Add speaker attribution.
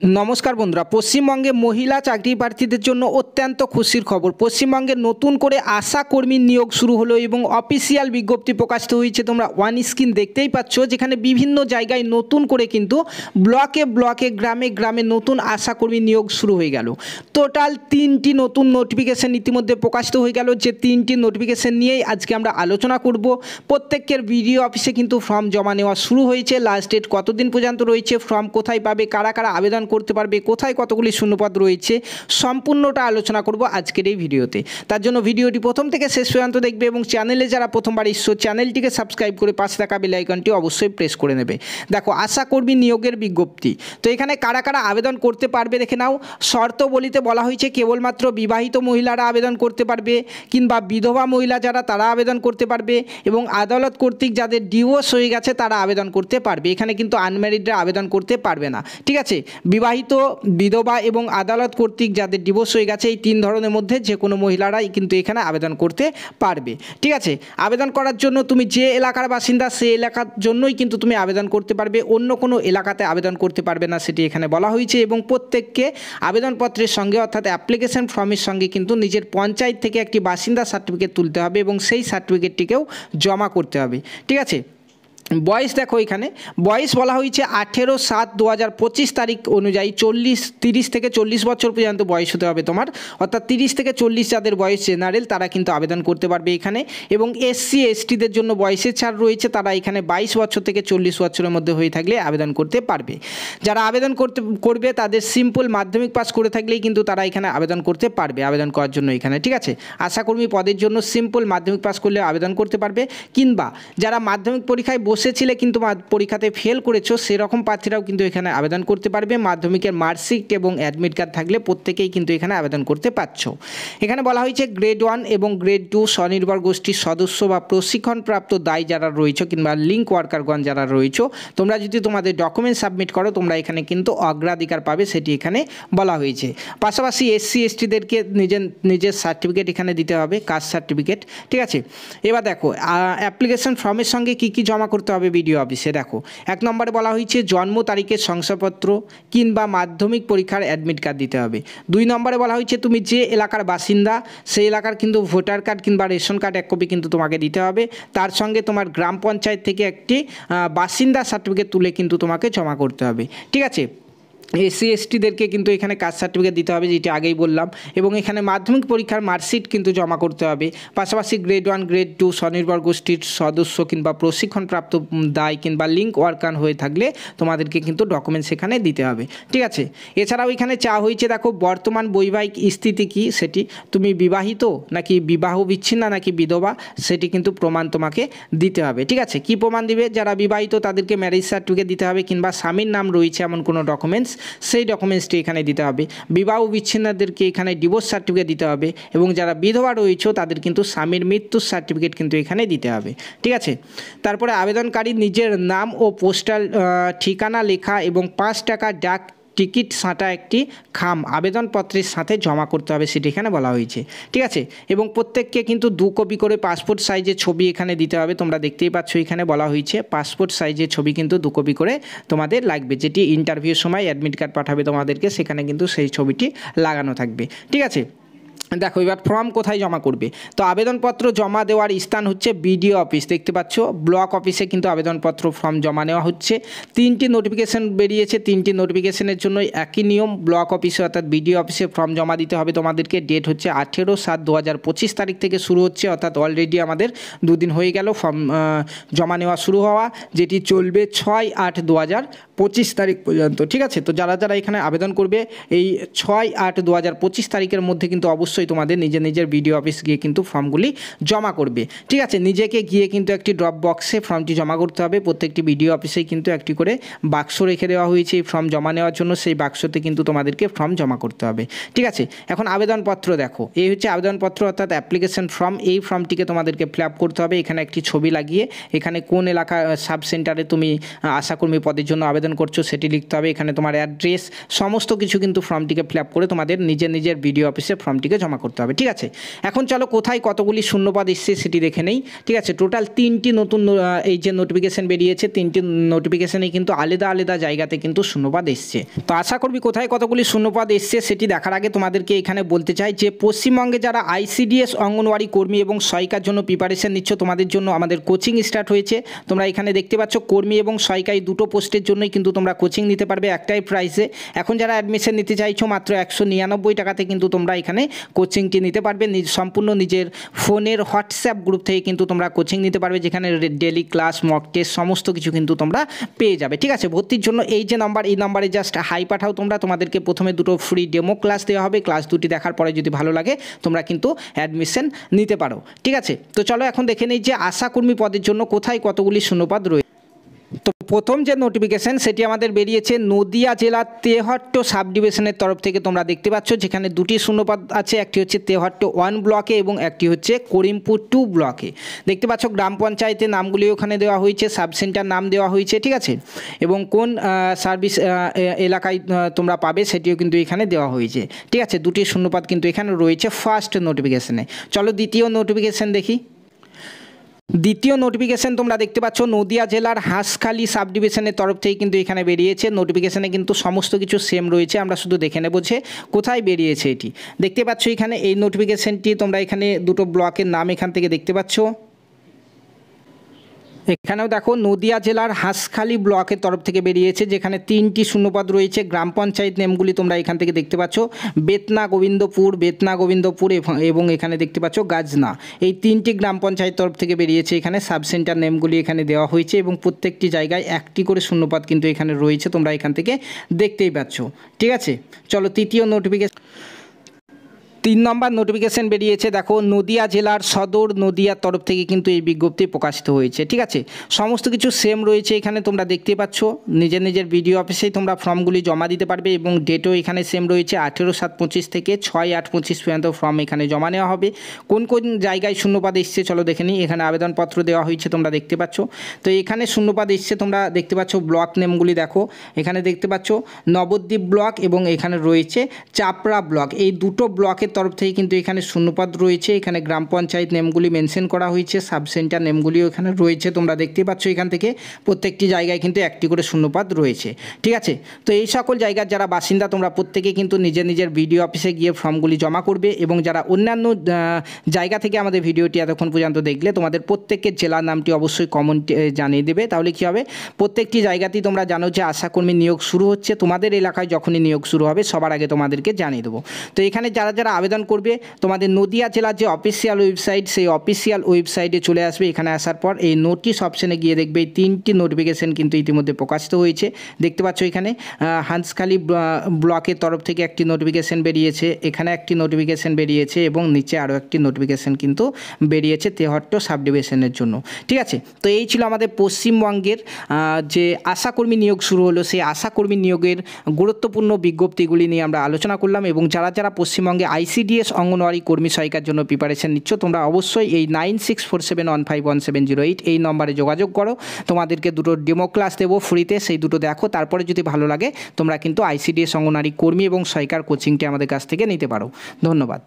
Speaker 1: নমস্কার বন্ধুরা, পশ্চিমবঙ্গে মহিলা চাকরি প্রার্থীদের জন্য অত্যন্ত খুশির খবর। পশ্চিমবঙ্গে নতুন করে আশা কর্মীর নিয়োগ শুরু হলো এবং অফিসিয়াল বিজ্ঞপ্তি প্রকাশিত হয়েছে। তোমরা ওয়ান স্ক্রিন দেখতেই পাচ্ছ, যেখানে বিভিন্ন জায়গায় নতুন করে কিন্তু ব্লকে ব্লকে গ্রামে গ্রামে নতুন আশা কর্মীর নিয়োগ শুরু হয়ে গেল। টোটাল 3টি নতুন নোটিফিকেশন ইতিমধ্যে প্রকাশিত হয়ে গেল। যে 3টি নোটিফিকেশন নিয়েই আজকে আমরা আলোচনা করব। প্রত্যেকের ভিডিও অফিসে কিন্তু ফর্ম জমা নেওয়া শুরু হয়েছে। লাস্ট ডেট কতদিন পর্যন্ত রয়েছে, ফর্ম কোথায় পাবে, কারা কারা আবেদন করতে পারবে, কোথায় কতগুলি শূন্যপদ রয়েছে, সম্পূর্ণটা আলোচনা করব আজকের এই ভিডিওতে। তার জন্য ভিডিওটি প্রথম থেকে শেষ পর্যন্ত দেখবে এবং চ্যানেলে যারা প্রথমবার এসছো চ্যানেলটিকে সাবস্ক্রাইব করে পাশে থাকা বেল আইকনটি অবশ্যই প্রেস করে নেবে। দেখো, আশা কর্মী নিয়োগের বিজ্ঞপ্তি। তো এখানে কারা কারা আবেদন করতে পারবে দেখে নাও। শর্তবলীতে বলা হয়েছে কেবলমাত্র বিবাহিত মহিলারা আবেদন করতে পারবে, কিংবা বিধবা মহিলা যারা তারা আবেদন করতে পারবে, এবং আদালত কর্তৃক যাদের ডিভোর্স হয়ে গেছে তারা আবেদন করতে পারবে। এখানে কিন্তু আনম্যারিডরা আবেদন করতে পারবে না। ঠিক আছে, বিবাহিত, বিধবা এবং আদালত কর্তৃক যাদের ডিভোর্স হয়ে গেছে, এই 3 ধরনের মধ্যে যে কোনো মহিলারাই কিন্তু এখানে আবেদন করতে পারবে। ঠিক আছে, আবেদন করার জন্য তুমি যে এলাকার বাসিন্দা সেই এলাকার জন্যই কিন্তু তুমি আবেদন করতে পারবে, অন্য কোনো এলাকাতে আবেদন করতে পারবে না, সেটি এখানে বলা হয়েছে। এবং প্রত্যেককে আবেদনপত্রের সঙ্গে অর্থাৎ অ্যাপ্লিকেশন ফর্মের সঙ্গে কিন্তু নিজের পঞ্চায়েত থেকে একটি বাসিন্দা সার্টিফিকেট তুলতে হবে এবং সেই সার্টিফিকেটটিকেও জমা করতে হবে। ঠিক আছে, বয়স দেখো, এখানে বয়স বলা হয়েছে 18/7/2025 তারিখ অনুযায়ী 30 থেকে 40 বছর পর্যন্ত বয়স হতে হবে তোমার, অর্থাৎ 30 থেকে 40 যাদের বয়স জেনারেল তারা কিন্তু আবেদন করতে পারবে এখানে। এবং SC STদের জন্য বয়সের ছাড় রয়েছে, তারা এখানে 22 বছর থেকে 40 বছরের মধ্যে হয়ে থাকলে আবেদন করতে পারবে। যারা আবেদন করবে তাদের সিম্পল মাধ্যমিক পাস করে থাকলেই কিন্তু তারা এখানে আবেদন করতে পারবে আবেদন করার জন্য এখানে। ঠিক আছে, আশাকর্মী পদের জন্য সিম্পল মাধ্যমিক পাস করলে আবেদন করতে পারবে, কিংবা যারা মাধ্যমিক পরীক্ষায় বসেছিলে কিন্তু পরীক্ষাতে ফেল করেছো সেরকম প্রার্থীরাও কিন্তু এখানে আবেদন করতে পারবে। মাধ্যমিকের মার্কশিট এবং অ্যাডমিট কার্ড থাকলে প্রত্যেকেই কিন্তু এখানে আবেদন করতে পারছো। এখানে বলা হয়েছে গ্রেড 1 এবং গ্রেড 2 স্বনির্ভর গোষ্ঠীর সদস্য বা প্রশিক্ষণপ্রাপ্ত দায়ী যারা রয়েছে, কিংবা লিঙ্ক ওয়ার্কারগণ যারা রয়েছে, তোমরা যদি তোমাদের ডকুমেন্ট সাবমিট করো তোমরা এখানে কিন্তু অগ্রাধিকার পাবে, সেটি এখানে বলা হয়েছে। পাশাপাশি SC STদেরকে নিজের সার্টিফিকেট এখানে দিতে হবে, কাস্ট সার্টিফিকেট। ঠিক আছে, এবার দেখো অ্যাপ্লিকেশন ফর্মের সঙ্গে কী কী জমা করতে হবে ভিডিও অফিসে। দেখো, 1 নম্বরে বলা হয়েছে জন্ম তারিখের শংসাপত্র কিংবা মাধ্যমিক পরীক্ষার অ্যাডমিট কার্ড দিতে হবে। 2 নম্বরে বলা হয়েছে তুমি যে এলাকার বাসিন্দা সেই এলাকার কিন্তু ভোটার কার্ড কিংবা রেশন কার্ড 1 কপি কিন্তু তোমাকে দিতে হবে। তার সঙ্গে তোমার গ্রাম পঞ্চায়েত থেকে একটি বাসিন্দা সার্টিফিকেট তুলে কিন্তু তোমাকে জমা করতে হবে। ঠিক আছে, SC STদেরকে কিন্তু এখানে কাস্ট সার্টিফিকেট দিতে হবে, যেটি আগেই বললাম, এবং এখানে মাধ্যমিক পরীক্ষার মার্কশিট কিন্তু জমা করতে হবে। পাশাপাশি গ্রেড 1 গ্রেড 2 স্বনির্ভর গোষ্ঠীর সদস্য কিংবা প্রশিক্ষণপ্রাপ্ত দায় কিংবা লিঙ্ক ওয়ার্কার হয়ে থাকলে তোমাদেরকে কিন্তু ডকুমেন্টস এখানে দিতে হবে। ঠিক আছে, এছাড়াও এখানে চা হয়েছে দেখো বর্তমান বৈবাহিক স্থিতি কী, সেটি তুমি বিবাহিত নাকি বিবাহ বিচ্ছিন্ন নাকি বিধবা, সেটি কিন্তু প্রমাণ তোমাকে দিতে হবে। ঠিক আছে, কী প্রমাণ দিবে? যারা বিবাহিত তাদেরকে ম্যারেজ সার্টিফিকেট দিতে হবে, কিংবা স্বামীর নাম রয়েছে এমন কোনো ডকুমেন্টস সেই ডকুমেন্টসটি এখানে দিতে হবে। বিবাহ বিচ্ছিন্নদেরকে এখানে ডিভোর্স সার্টিফিকেট দিতে হবে, এবং যারা বিধবা রয়েছে তাদের কিন্তু স্বামীর মৃত্যুর সার্টিফিকেট কিন্তু এখানে দিতে হবে। ঠিক আছে, তারপরে আবেদনকারী নিজের নাম ও পোস্টাল ঠিকানা লেখা এবং 5 টাকা ডাক টিকিট সাঁটা একটি খাম আবেদনপত্রের সাথে জমা করতে হবে, সেটি এখানে বলা হয়েছে। ঠিক আছে, এবং প্রত্যেককে কিন্তু 2 কপি করে পাসপোর্ট সাইজের ছবি এখানে দিতে হবে। তোমরা দেখতেই পাচ্ছ এখানে বলা হয়েছে পাসপোর্ট সাইজের ছবি কিন্তু 2 কপি করে তোমাদের লাগবে, যেটি ইন্টারভিউর সময় অ্যাডমিট কার্ড পাঠাবে তোমাদেরকে, সেখানে কিন্তু সেই ছবিটি লাগানো থাকবে। ঠিক আছে, দেখো এবার ফর্ম কোথায় জমা করবে। তো আবেদনপত্র জমা দেওয়ার স্থান হচ্ছে BDO অফিস। দেখতে পাচ্ছ ব্লক অফিসে কিন্তু আবেদনপত্র ফর্ম জমা নেওয়া হচ্ছে। 3টি নোটিফিকেশন বেরিয়েছে, 3টি নোটিফিকেশনের জন্য একই নিয়ম। ব্লক অফিসে অর্থাৎ BDO অফিসে ফর্ম জমা দিতে হবে তোমাদেরকে। ডেট হচ্ছে 18/7/2025 তারিখ থেকে শুরু হচ্ছে, অর্থাৎ অলরেডি আমাদের 2 দিন হয়ে গেল ফর্ম জমা নেওয়া শুরু হওয়া, যেটি চলবে 6/8/2025 তারিখ পর্যন্ত। ঠিক আছে, তো যারা যারা এখানে আবেদন করবে এই 6/8/2025 তারিখের মধ্যে কিন্তু অবশ্যই তোমাদের নিজের BDO অফিস গিয়ে কিন্তু ফর্মগুলি জমা করবে। ঠিক আছে, নিজেকে গিয়ে কিন্তু একটি ড্রপ বক্সে ফর্মটি জমা করতে হবে। প্রত্যেকটি BDO অফিসেই কিন্তু একটি করে বাক্স রেখে দেওয়া হয়েছে এই ফর্ম জমা নেওয়ার জন্য, সেই বাক্সতে কিন্তু তোমাদেরকে ফর্ম জমা করতে হবে। ঠিক আছে, এখন আবেদনপত্র দেখো, এই হচ্ছে আবেদনপত্র অর্থাৎ অ্যাপ্লিকেশন ফর্ম। এই ফর্মটিকে তোমাদেরকে ফিল আপ করতে হবে। এখানে একটি ছবি লাগিয়ে এখানে কোন এলাকা সাব সেন্টারে তুমি আশাকর্মী পদের জন্য আবেদন আবেদন করছো সেটি লিখতে হবে, এখানে তোমার অ্যাড্রেস সমস্ত কিছু কিন্তু ফর্মটিকে ফিল আপ করে তোমাদের নিজের বিডিও অফিসে ফর্মটিকে জমা করতে হবে। ঠিক আছে, এখন চলো কোথায় কতগুলি শূন্যপদ এসছে সেটি দেখে নেই। ঠিক আছে, টোটাল 3টি নতুন এই যে নোটিফিকেশান বেরিয়েছে, 3টি নোটিফিকেশানে কিন্তু আলাদা আলাদা জায়গাতে কিন্তু শূন্যপদ এসছে। তো আশা করবি কোথায় কতগুলি শূন্যপদ এসছে সেটি দেখার আগে তোমাদেরকে এখানে বলতে চাই যে পশ্চিমবঙ্গে যারা আইসিডিএস অঙ্গনওয়াড়ি কর্মী এবং সহায়িকার জন্য প্রিপারেশন নিচ্ছ তোমাদের জন্য আমাদের কোচিং স্টার্ট হয়েছে। তোমরা এখানে দেখতে পাচ্ছ কর্মী এবং সহায়িকা এই দুটো পোস্টের জন্যই কিন্তু তোমরা কোচিং নিতে পারবে একটাই প্রাইসে। এখন যারা অ্যাডমিশন নিতে চাইছো মাত্র 199 টাকাতে কিন্তু তোমরা এখানে কোচিংটি নিতে পারবে। সম্পূর্ণ নিজের ফোনের হোয়াটসঅ্যাপ গ্রুপ থেকে কিন্তু তোমরা কোচিং নিতে পারবে, যেখানে ডেলি ক্লাস, মক টেস্ট সমস্ত কিছু কিন্তু তোমরা পেয়ে যাবে। ঠিক আছে, ভর্তির জন্য এই যে নাম্বার, এই নাম্বারে জাস্ট হাই পাঠাও তোমরা। তোমাদেরকে প্রথমে দুটো ফ্রি ডেমো ক্লাস দেওয়া হবে, ক্লাস দুটি দেখার পরে যদি ভালো লাগে তোমরা কিন্তু অ্যাডমিশন নিতে পারো। ঠিক আছে, তো চলো এখন দেখে নিই যে আশাকর্মী পদের জন্য কোথায় কতগুলি শূন্যপদ রয়েছে। তো প্রথম যে নোটিফিকেশান সেটি আমাদের বেরিয়েছে নদিয়া জেলার তেহট্ট সাব ডিভিশনের তরফ থেকে। তোমরা দেখতে পাচ্ছ যেখানে দুটি শূন্যপদ আছে, একটি হচ্ছে তেহট্ট 1 ব্লকে এবং একটি হচ্ছে করিমপুর 2 ব্লকে। দেখতে পাচ্ছ গ্রাম পঞ্চায়েতের নামগুলি ওখানে দেওয়া হয়েছে, সাব সেন্টার নাম দেওয়া হয়েছে। ঠিক আছে, এবং কোন সার্ভিস এলাকায় তোমরা পাবে সেটিও কিন্তু এখানে দেওয়া হয়েছে। ঠিক আছে, দুটি শূন্যপদ কিন্তু এখানে রয়েছে ফার্স্ট নোটিফিকেশানে। চলো দ্বিতীয় নোটিফিকেশান দেখি। দ্বিতীয় নোটিফিকেশান তোমরা দেখতে পাচ্ছ নদিয়া জেলার হাঁসখালি সাব ডিভিশনের তরফ থেকে কিন্তু এখানে বেরিয়েছে। নোটিফিকেশানে কিন্তু সমস্ত কিছু সেম রয়েছে, আমরা শুধু দেখে নেব যে কোথায় বেরিয়েছে এটি। দেখতে পাচ্ছ এখানে এই নোটিফিকেশানটি তোমরা এখানে দুটো ব্লকের নাম এখান থেকে দেখতে পাচ্ছ। এখানেও দেখো নদিয়া জেলার হাঁসখালি ব্লকের তরফ থেকে বেরিয়েছে, যেখানে 3টি শূন্যপদ রয়েছে। গ্রাম পঞ্চায়েত নেমগুলি তোমরা এখান থেকে দেখতে পাচ্ছ, বেতনা গোবিন্দপুর এবং এখানে দেখতে পাচ্ছ গাজনা। এই 3টি গ্রাম পঞ্চায়েত তরফ থেকে বেরিয়েছে। এখানে সাব সেন্টার নেমগুলি এখানে দেওয়া হয়েছে এবং প্রত্যেকটি জায়গায় একটি করে শূন্যপদ কিন্তু এখানে রয়েছে, তোমরা এখান থেকে দেখতেই পাচ্ছ। ঠিক আছে, চলো তৃতীয় নোটিফিকেশন। 3 নম্বর নোটিফিকেশান বেরিয়েছে, দেখো নদিয়া জেলার সদর নদিয়ার তরফ থেকে কিন্তু এই বিজ্ঞপ্তি প্রকাশিত হয়েছে। ঠিক আছে, সমস্ত কিছু সেম রয়েছে এখানে তোমরা দেখতে পাচ্ছ। নিজের বিডিও অফিসেই তোমরা ফর্মগুলি জমা দিতে পারবে এবং ডেটও এখানে সেম রয়েছে। 18/7/25 থেকে 6/8/25 পর্যন্ত ফর্ম এখানে জমা নেওয়া হবে। কোন কোন জায়গায় শূন্যপদ এসছে চলো দেখে নিই। এখানে আবেদনপত্র দেওয়া হয়েছে তোমরা দেখতে পাচ্ছ। তো এখানে শূন্যপদ এসছে তোমরা দেখতে পাচ্ছ। ব্লক নেমগুলি দেখো, এখানে দেখতে পাচ্ছ নবদ্বীপ ব্লক এবং এখানে রয়েছে চাপড়া ব্লক। এই দুটো ব্লকের তরফ থেকে কিন্তু এখানে শূন্যপদ রয়েছে। এখানে গ্রাম পঞ্চায়েত নেমগুলি মেনশন করা হয়েছে, সাব সেন্টার নেমগুলিও এখানে রয়েছে, তোমরা দেখতে পাচ্ছ। এখান থেকে প্রত্যেকটি জায়গায় কিন্তু একটি করে শূন্যপদ রয়েছে। ঠিক আছে, তো এই সকল জায়গার যারা বাসিন্দা তোমরা প্রত্যেকে কিন্তু নিজের বিডিও অফিসে গিয়ে ফর্মগুলি জমা করবে। এবং যারা অন্যান্য জায়গা থেকে আমাদের ভিডিওটি এতক্ষণ পর্যন্ত দেখলে তোমাদের প্রত্যেকের জেলার নামটি অবশ্যই কমেন্ট জানিয়ে দেবে। তাহলে কী হবে, প্রত্যেকটি জায়গাতেই তোমরা জানো যে আশাকর্মী নিয়োগ শুরু হচ্ছে। তোমাদের এলাকায় যখনই নিয়োগ শুরু হবে সবার আগে তোমাদেরকে জানিয়ে দেবো। তো এখানে যারা আবেদন করবে তোমাদের নদিয়া জেলার যে অফিসিয়াল ওয়েবসাইট, সেই অফিসিয়াল ওয়েবসাইটে চলে আসবে। এখানে আসার পর এই নোটিশ অপশানে গিয়ে দেখবে এই 3টি নোটিফিকেশান কিন্তু ইতিমধ্যে প্রকাশিত হয়েছে। দেখতে পাচ্ছ এখানে হাঁসখালি ব্লকের তরফ থেকে একটি নোটিফিকেশান বেরিয়েছে, এখানে একটি নোটিফিকেশান বেরিয়েছে এবং নিচে আরও একটি নোটিফিকেশান কিন্তু বেরিয়েছে তেহট্ট সাব ডিভিশনের জন্য। ঠিক আছে, তো এই ছিল আমাদের পশ্চিমবঙ্গের যে আশাকর্মী নিয়োগ শুরু হলো, সেই আশাকর্মী নিয়োগের গুরুত্বপূর্ণ বিজ্ঞপ্তিগুলি নিয়ে আমরা আলোচনা করলাম। এবং যারা পশ্চিমবঙ্গে আইসিডিএস অঙ্গনওয়াড়ি কর্মী সহায়িকার জন্য প্রিপারেশন নিচ্ছ তোমরা অবশ্যই এই 9647151708 এই নম্বরে যোগাযোগ করো। তোমাদেরকে দুটো ডেমো ক্লাস দেবো ফ্রিতে, সেই দুটো দেখো। তারপরে যদি ভালো লাগে তোমরা কিন্তু আইসিডিএস অঙ্গনওয়াড়ি কর্মী এবং সহায়িকার কোচিংটি আমাদের কাছ থেকে নিতে পারো। ধন্যবাদ।